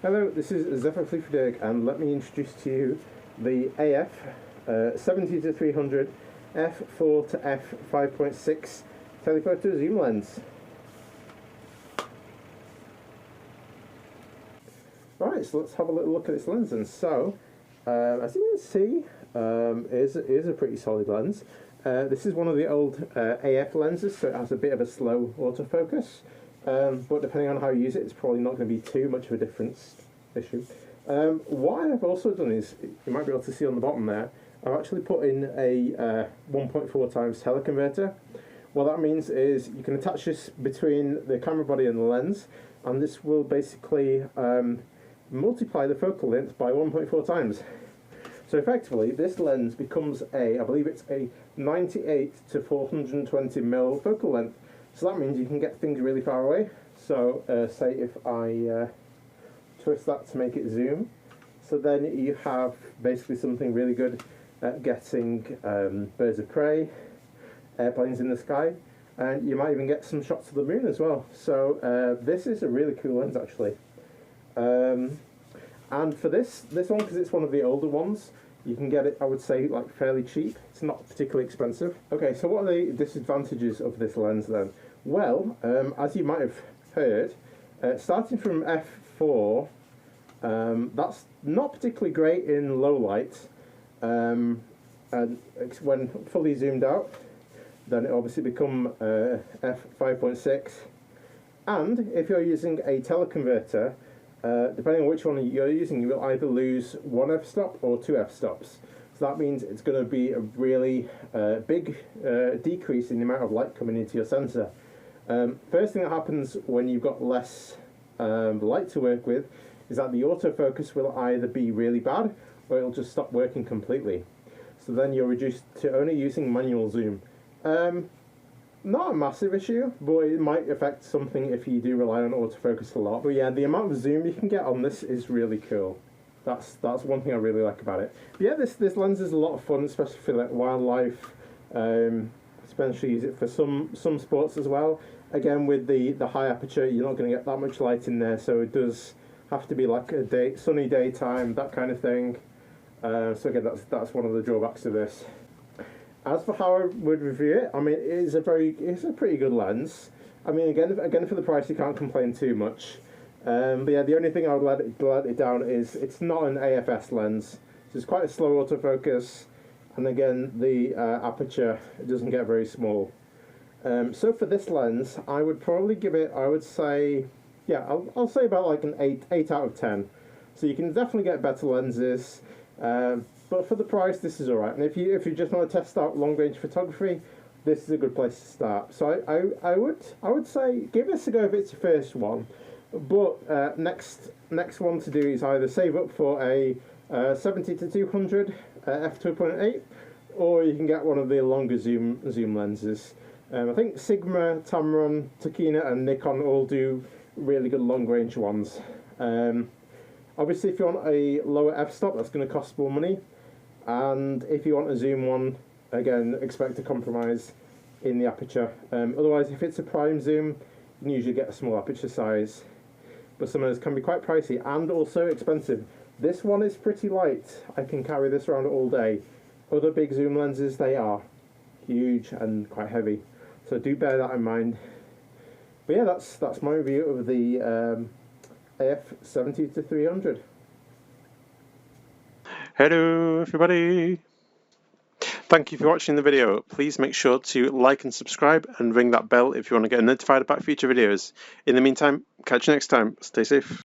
Hello, this is Zephyr Fleetwood, and let me introduce to you the AF 70-300 f4 to f5.6 telephoto zoom lens. Right, so let's have a little look at this lens. And so, as you can see, it is a pretty solid lens. This is one of the old AF lenses, so it has a bit of a slow autofocus. But depending on how you use it, it's probably not going to be too much of a difference issue. What I've also done is, you might be able to see on the bottom there, I've actually put in a 1.4 times teleconverter. What that means is you can attach this between the camera body and the lens, and this will basically multiply the focal length by 1.4 times. So effectively, this lens becomes I believe it's a 98 to 420mm focal length. So that means you can get things really far away. So say if I twist that to make it zoom, so then you have basically something really good at getting birds of prey, airplanes in the sky, and you might even get some shots of the moon as well. So this is a really cool lens actually. And for this one, because it's one of the older ones, you can get it, I would say, like fairly cheap. It's not particularly expensive. Okay, so what are the disadvantages of this lens then? Well, as you might have heard, starting from f4, that's not particularly great in low light, and when fully zoomed out, then it obviously become f5.6. And if you're using a teleconverter, depending on which one you're using, you will either lose one f-stop or two f-stops. So that means it's going to be a really big decrease in the amount of light coming into your sensor. First thing that happens when you've got less light to work with is that the autofocus will either be really bad or it'll just stop working completely. So then you're reduced to only using manual zoom. Not a massive issue, but it might affect something if you do rely on autofocus a lot. But yeah, the amount of zoom you can get on this is really cool. That's one thing I really like about it. But yeah, this lens is a lot of fun, especially for like wildlife. Especially use it for some sports as well. Again, with the high aperture, you're not going to get that much light in there, so it does have to be like a sunny daytime, that kind of thing. So again, that's one of the drawbacks of this. As for how I would review it, I mean, it's a pretty good lens. I mean, again for the price, you can't complain too much. But yeah, the only thing I would let it down is it's not an AFS lens. So it's quite a slow autofocus, and again, the aperture doesn't get very small. So for this lens, I would probably give it, I would say, yeah, I'll say about like an 8 out of 10. So you can definitely get better lenses. But for the price, this is alright. And if you just want to test out long range photography, this is a good place to start. So I would say give this a go if it's your first one. But next one to do is either save up for a 70-200 f2.8, or you can get one of the longer zoom lenses. I think Sigma, Tamron, Tokina, and Nikon all do really good long range ones. Obviously, if you want a lower f-stop, that's going to cost more money. And if you want a zoom one, again, expect a compromise in the aperture. Otherwise, if it's a prime zoom, you can usually get a small aperture size. But some of those can be quite pricey and also expensive. This one is pretty light. I can carry this around all day. Other big zoom lenses, they are huge and quite heavy. So do bear that in mind. But yeah, that's my review of the AF 70-300. Hello everybody! Thank you for watching the video. Please make sure to like and subscribe and ring that bell if you want to get notified about future videos. In the meantime, catch you next time. Stay safe.